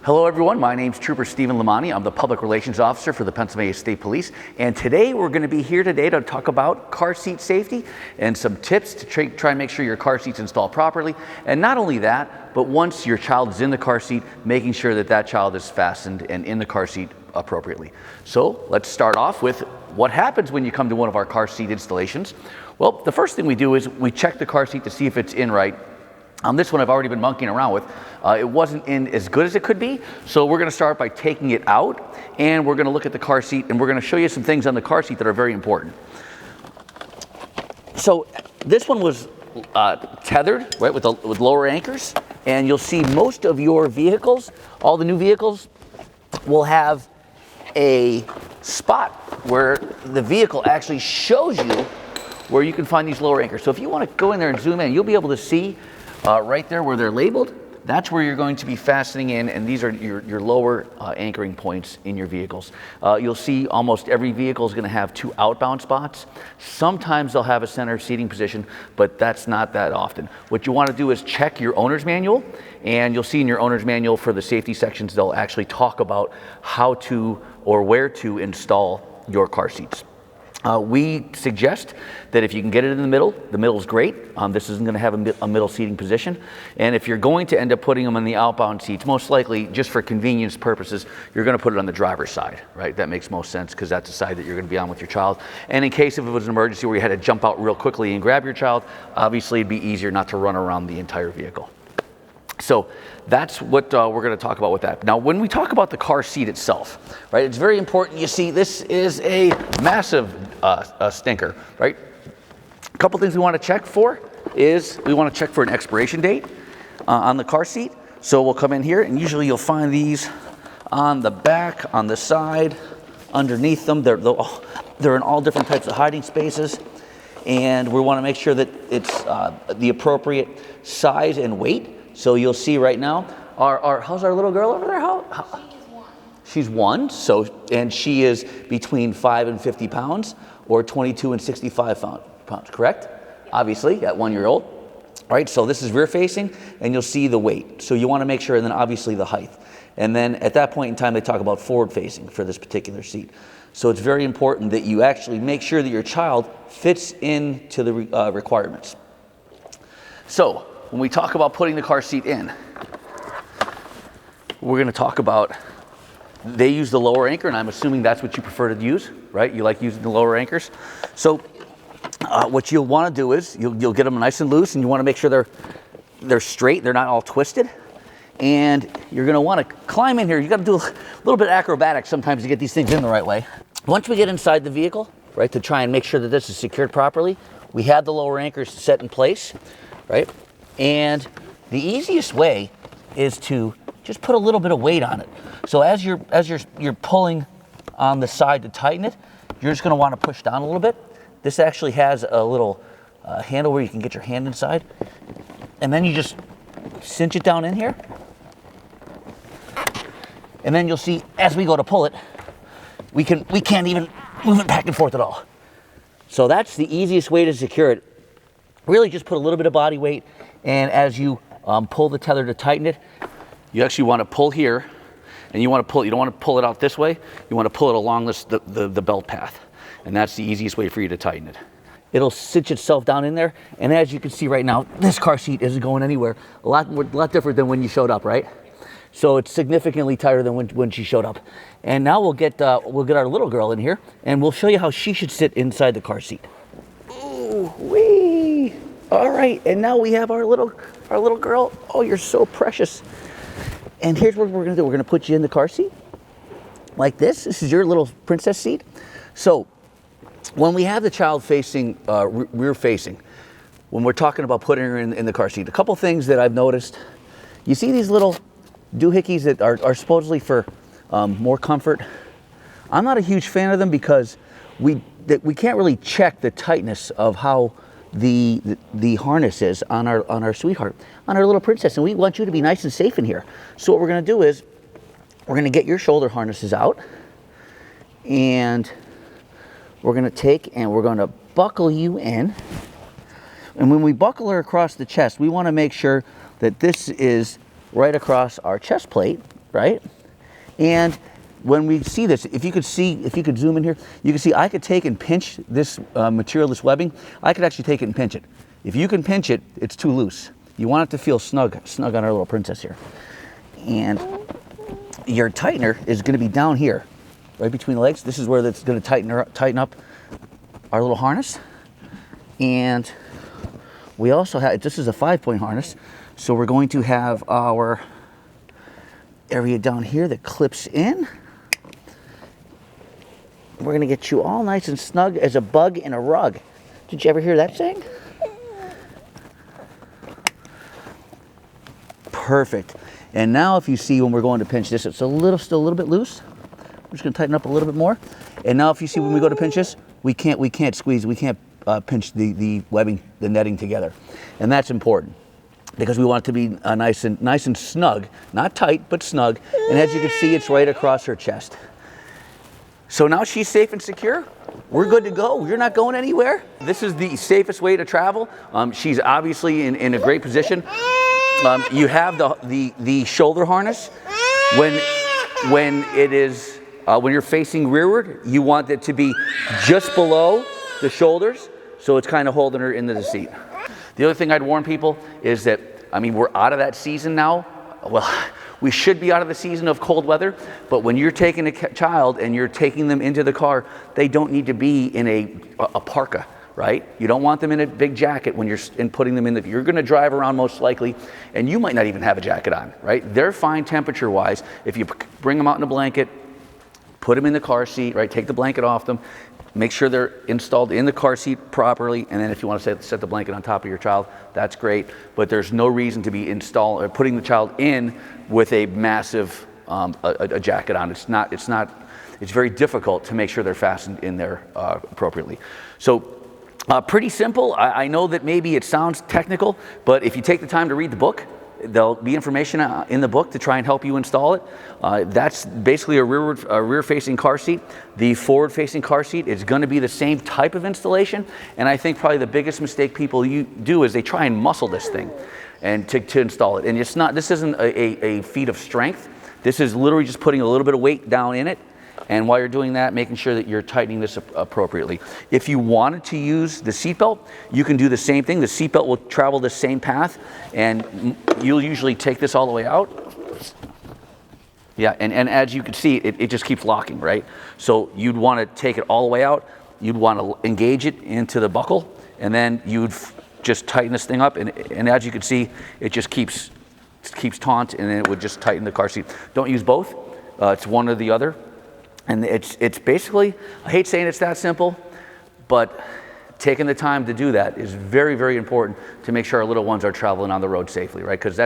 Hello everyone, my name's Trooper Steve Limani. I'm the Public Relations Officer for the Pennsylvania State Police. And today we're going to be here today to talk about car seat safety and some tips to try and make sure your car seat's installed properly. And not only that, but once your child is in the car seat, making sure that that child is fastened and in the car seat appropriately. So let's start off with what happens when you come to one of our car seat installations. Well, the first thing we do is we check the car seat to see if it's in right. On this one I've already been monkeying around with. It wasn't in as good as it could be, so we're going to start by taking it out, and we're going to look at the car seat, and we're going to show you some things on the car seat that are very important. So this one was tethered, right, with lower anchors, and you'll see most of your vehicles, all the new vehicles, will have a spot where the vehicle actually shows you where you can find these lower anchors. So if you want to go in there and zoom in, you'll be able to see right there where they're labeled. That's where you're going to be fastening in, and these are your lower anchoring points in your vehicles. You'll see almost every vehicle is going to have two outbound spots. Sometimes they'll have a center seating position, but that's not that often. What you want to do is check your owner's manual, and you'll see in your owner's manual for the safety sections, they'll actually talk about how to or where to install your car seats. We suggest that if you can get it in the middle is great. This isn't going to have a middle seating position. And if you're going to end up putting them in the outbound seats, most likely, just for convenience purposes, you're going to put it on the driver's side, right? That makes most sense because that's the side that you're going to be on with your child. And in case if it was an emergency where you had to jump out real quickly and grab your child, obviously it'd be easier not to run around the entire vehicle. So that's what we're going to talk about with that. Now, when we talk about the car seat itself, right, it's very important. You see, this is a massive stinker, right? A couple things we want to check for is we want to check for an expiration date on the car seat. So we'll come in here, and usually you'll find these on the back, on the side, underneath them. They're in all different types of hiding spaces, and we want to make sure that it's the appropriate size and weight. So you'll see right now, how's our little girl over there? She's one, and she is between 5 and 50 pounds, or 22 and 65 pounds, correct? Obviously, at 1 year old. All right, so this is rear facing, and you'll see the weight. So you want to make sure, and then obviously the height. And then at that point in time, they talk about forward facing for this particular seat. So it's very important that you actually make sure that your child fits into the requirements. So when we talk about putting the car seat in, we're going to talk about, they use the lower anchor, and I'm assuming that's what you prefer to use, right? You like using the lower anchors. So what you'll want to do is you'll get them nice and loose, and you want to make sure they're straight, they're not all twisted. And you're going to want to climb in here. You got to do a little bit of acrobatics sometimes to get these things in the right way. Once we get inside the vehicle, right, to try and make sure that this is secured properly, we have the lower anchors set in place, right? And the easiest way is to just put a little bit of weight on it. So as you're pulling on the side to tighten it, you're just going to want to push down a little bit. This actually has a little handle where you can get your hand inside, and then you just cinch it down in here. And then you'll see as we go to pull it, we can't even move it back and forth at all. So that's the easiest way to secure it. Really just put a little bit of body weight, and as you pull the tether to tighten it, you actually want to pull here, and you don't want to pull it out this way, you want to pull it along the belt path, and that's the easiest way for you to tighten it. It'll cinch itself down in there, and as you can see right now, this car seat isn't going anywhere. A lot different than when you showed up, right? So it's significantly tighter than when she showed up. And now we'll get our little girl in here, and we'll show you how she should sit inside the car seat. Ooh, wee! All right, and now we have our little girl. Oh, you're so precious. And here's what we're gonna do. We're gonna put you in the car seat like this. This is your little princess seat. So when we have the child facing, rear facing, when we're talking about putting her in the car seat, a couple things that I've noticed. You see these little doohickeys that are supposedly for more comfort. I'm not a huge fan of them because we can't really check the tightness of how the harness is on our sweetheart, on our little princess, and we want you to be nice and safe in here. So what we're going to do is we're going to get your shoulder harnesses out, and we're going to take and we're going to buckle you in. And when we buckle her across the chest, we want to make sure that this is right across our chest plate, right? And when we see this, if you could zoom in here, you can see I could take and pinch this material, this webbing. I could actually take it and pinch it. If you can pinch it, it's too loose. You want it to feel snug on our little princess here. And your tightener is going to be down here, right between the legs. This is where it's going to tighten up our little harness. And we also have, this is a 5-point harness, so we're going to have our area down here that clips in. We're going to get you all nice and snug as a bug in a rug. Did you ever hear that saying? Perfect. And now if you see when we're going to pinch this, it's still a little bit loose. We're just going to tighten up a little bit more. And now if you see when we go to pinch this, we can't squeeze, we can't pinch the webbing, the netting together. And that's important because we want it to be nice and snug, not tight, but snug. And as you can see, it's right across her chest. So now she's safe and secure. We're good to go. You're not going anywhere. This is the safest way to travel. She's obviously in a great position. You have the shoulder harness. When you're facing rearward, you want it to be just below the shoulders, so it's kind of holding her into the seat. The other thing I'd warn people is that, we're out of that season now. Well, we should be out of the season of cold weather, but when you're taking a child and you're taking them into the car, they don't need to be in a parka, right? You don't want them in a big jacket when you're putting them in you're going to drive around most likely, and you might not even have a jacket on, right? They're fine temperature-wise. If you bring them out in a blanket, put them in the car seat, right? Take the blanket off them. Make sure they're installed in the car seat properly, and then if you want to set the blanket on top of your child, that's great. But there's no reason to be putting the child in with a massive a jacket on. It's very difficult to make sure they're fastened in there appropriately. So pretty simple. I know that maybe it sounds technical, but if you take the time to read the book, there'll be information in the book to try and help you install it. That's basically a rear-facing car seat. The forward-facing car seat is going to be the same type of installation, and I think probably the biggest mistake people do is they try and muscle this thing and to install it. And it's not. This isn't a feat of strength. This is literally just putting a little bit of weight down in it, and while you're doing that, making sure that you're tightening this appropriately. If you wanted to use the seatbelt, you can do the same thing. The seatbelt will travel the same path, and you'll usually take this all the way out. Yeah, and as you can see, it just keeps locking, right? So you'd want to take it all the way out. You'd want to engage it into the buckle, and then you'd just tighten this thing up. And as you can see, it just keeps taut, and then it would just tighten the car seat. Don't use both. It's one or the other. And it's basically, I hate saying it's that simple, but taking the time to do that is very, very important to make sure our little ones are traveling on the road safely, right? Because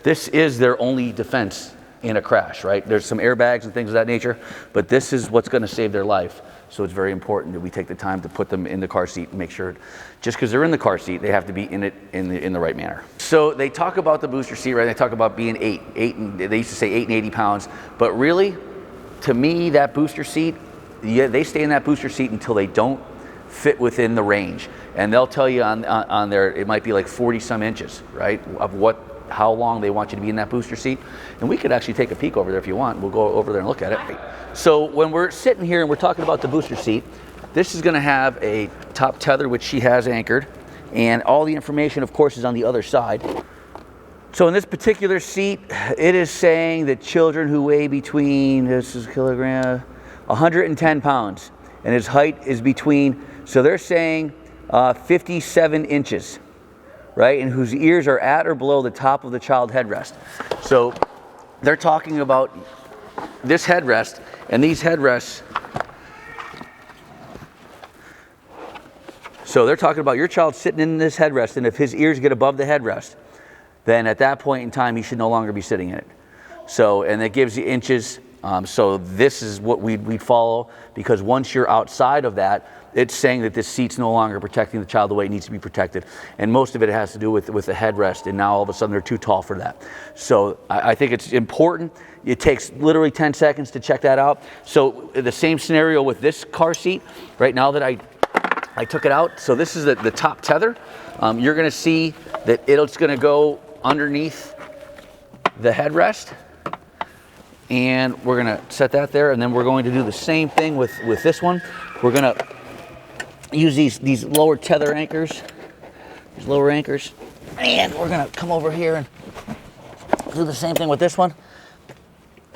this is their only defense in a crash, right? There's some airbags and things of that nature, but this is what's going to save their life. So it's very important that we take the time to put them in the car seat and make sure, just because they're in the car seat, they have to be in it in the right manner. So they talk about the booster seat, right? They talk about being they used to say 8 and 80 pounds, but really, to me, that booster seat, they stay in that booster seat until they don't fit within the range. And they'll tell you on there, it might be like 40 some inches, right? Of how long they want you to be in that booster seat. And we could actually take a peek over there if you want. We'll go over there and look at it. So when we're sitting here and we're talking about the booster seat, this is gonna have a top tether, which she has anchored. And all the information, of course, is on the other side. So in this particular seat, it is saying that children who weigh between, this is kilogram, 110 pounds, and his height is between, so they're saying 57 inches, right? And whose ears are at or below the top of the child headrest. So they're talking about this headrest, and these headrests, so they're talking about your child sitting in this headrest, and if his ears get above the headrest, then at that point in time, he should no longer be sitting in it. So, and it gives you inches. So this is what we'd follow, because once you're outside of that, it's saying that this seat's no longer protecting the child the way it needs to be protected. And most of it has to do with the headrest, and now all of a sudden they're too tall for that. So I think it's important. It takes literally 10 seconds to check that out. So the same scenario with this car seat, right now that I took it out. So this is the top tether. You're gonna see that it's gonna go underneath the headrest. And we're gonna set that there, and then we're going to do the same thing with this one. We're gonna use these lower tether anchors, and we're gonna come over here and do the same thing with this one.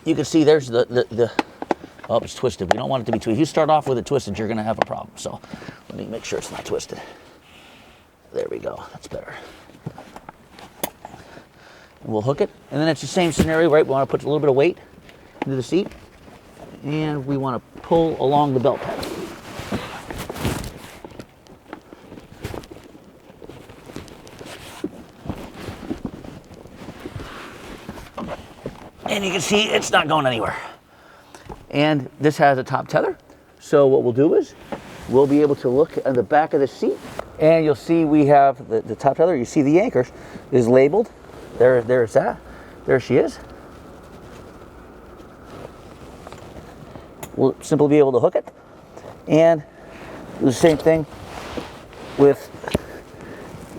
You can see there's the oh, it's twisted. We don't want it to be twisted. If you start off with it twisted, you're gonna have a problem. So let me make sure it's not twisted. There we go, that's better. And we'll hook it, and then it's the same scenario, right? We wanna put a little bit of weight into the seat, and we wanna pull along the belt pad. And you can see it's not going anywhere. And this has a top tether. So what we'll do is we'll be able to look at the back of the seat, and you'll see we have the top tether. You see the anchors is labeled. There's that. There she is. We'll simply be able to hook it. And do the same thing with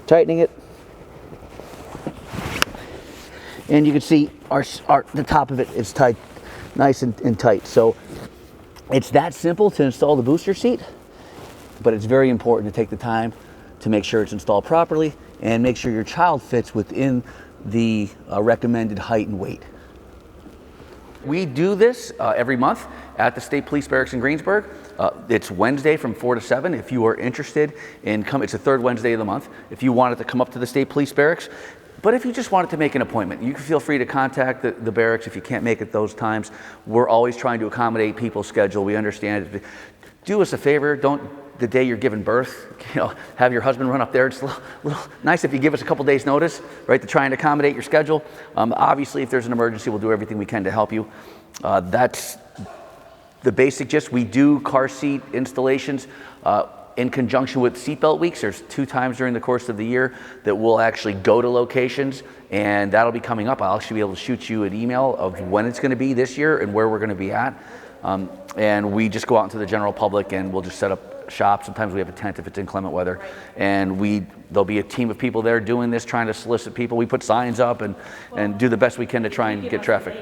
tightening it. And you can see the top of it is tight, nice and tight. So it's that simple to install the booster seat, but it's very important to take the time to make sure it's installed properly and make sure your child fits within the recommended height and weight. We do this every month at the State Police Barracks in Greensburg. It's Wednesday from 4 to 7. If you are interested in it's the third Wednesday of the month. If you wanted to come up to the State Police Barracks, but if you just wanted to make an appointment, you can feel free to contact the barracks if you can't make it those times. We're always trying to accommodate people's schedule. We understand it. Do us a favor, the day you're giving birth, have your husband run up there. It's a little nice if you give us a couple days notice, right, to try and accommodate your schedule. Obviously, if there's an emergency, we'll do everything we can to help you. That's the basic gist. We do car seat installations in conjunction with seatbelt weeks. There's 2 times during the course of the year that we'll actually go to locations, and that'll be coming up. I'll actually be able to shoot you an email of when it's going to be this year and where we're going to be at. And we just go out into the general public, and we'll just set up shop. Sometimes we have a tent if it's inclement weather, and there'll be a team of people there doing this, trying to solicit people. We put signs up and do the best we can to try and get traffic.